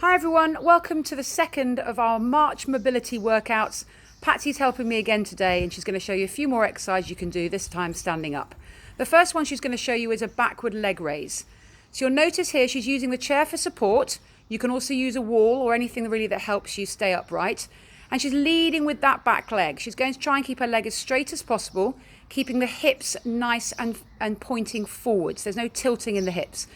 Hi everyone, welcome to the second of our March mobility workouts. Patsy's helping me again today and she's going to show you a few more exercises you can do, this time standing up. The first one she's going to show you is a backward leg raise. So you'll notice here she's using the chair for support. You can also use a wall or anything really that helps you stay upright. And she's leading with that back leg. She's going to try and keep her leg as straight as possible, keeping the hips nice and pointing forwards. There's no tilting in the hips.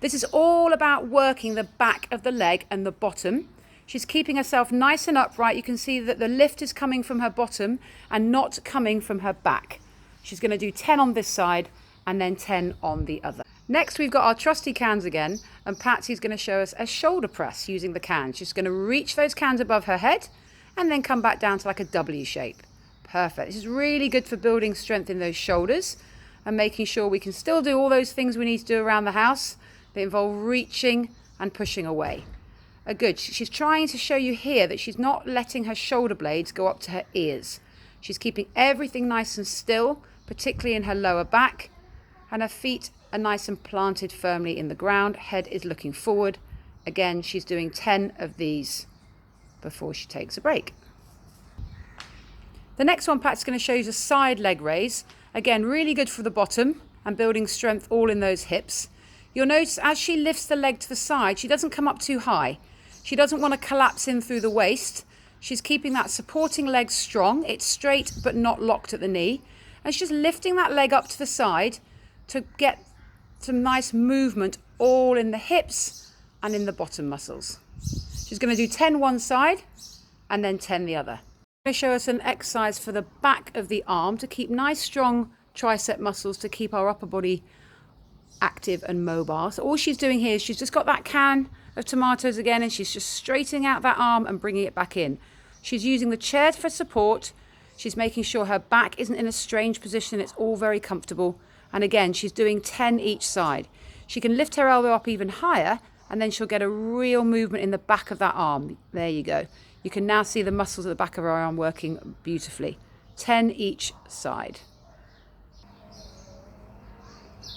This is all about working the back of the leg and the bottom. She's keeping herself nice and upright. You can see that the lift is coming from her bottom and not coming from her back. She's going to do 10 on this side and then 10 on the other. Next, we've got our trusty cans again, and Patsy's going to show us a shoulder press using the cans. She's going to reach those cans above her head and then come back down to like a W shape. Perfect. This is really good for building strength in those shoulders and making sure we can still do all those things we need to do around the house. They involve reaching and pushing away. Good. She's trying to show you here that she's not letting her shoulder blades go up to her ears. She's keeping everything nice and still, particularly in her lower back, and her feet are nice and planted firmly in the ground. Head is looking forward. Again, she's doing 10 of these before she takes a break. The next one Pat's going to show you is a side leg raise. Again, really good for the bottom and building strength all in those hips. You'll notice as she lifts the leg to the side, she doesn't come up too high. She doesn't want to collapse in through the waist. She's keeping that supporting leg strong. It's straight but not locked at the knee. And she's just lifting that leg up to the side to get some nice movement all in the hips and in the bottom muscles. She's going to do 10 one side and then 10 the other. I'm going to show us an exercise for the back of the arm to keep nice strong tricep muscles, to keep our upper body active and mobile. So all she's doing here is she's just got that can of tomatoes again and she's just straightening out that arm and bringing it back in. She's using the chair for support. She's making sure her back isn't in a strange position. It's all very comfortable. And again, she's doing 10 each side. She can lift her elbow up even higher and then she'll get a real movement in the back of that arm. There you go. You can now see the muscles at the back of her arm working beautifully. 10 each side.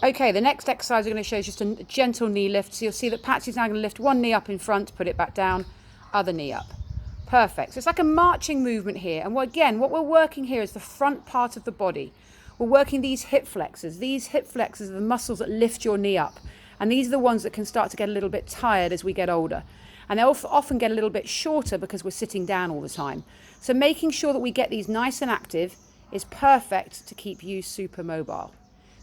Okay, the next exercise I'm going to show is just a gentle knee lift. So you'll see that Patsy's now going to lift one knee up in front, put it back down, other knee up. Perfect. So it's like a marching movement here. And again, what we're working here is the front part of the body. We're working these hip flexors. These hip flexors are the muscles that lift your knee up. And these are the ones that can start to get a little bit tired as we get older. And they'll often get a little bit shorter because we're sitting down all the time. So making sure that we get these nice and active is perfect to keep you super mobile.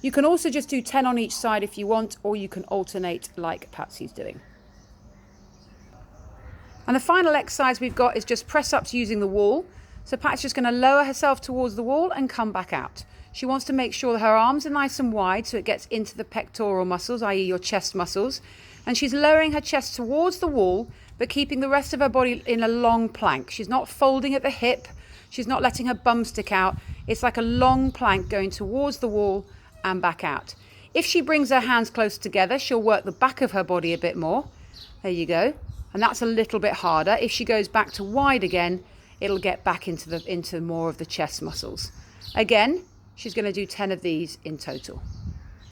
You can also just do 10 on each side if you want, or you can alternate like Patsy's doing. And the final exercise we've got is just press ups using the wall. So Pat's just going to lower herself towards the wall and come back out. She wants to make sure that her arms are nice and wide so it gets into the pectoral muscles, i.e. your chest muscles. And she's lowering her chest towards the wall, but keeping the rest of her body in a long plank. She's not folding at the hip. She's not letting her bum stick out. It's like a long plank going towards the wall and back out. If she brings her hands close together, she'll work the back of her body a bit more. There you go. And that's a little bit harder. If she goes back to wide again, it'll get back into more of the chest muscles. Again, she's going to do 10 of these in total.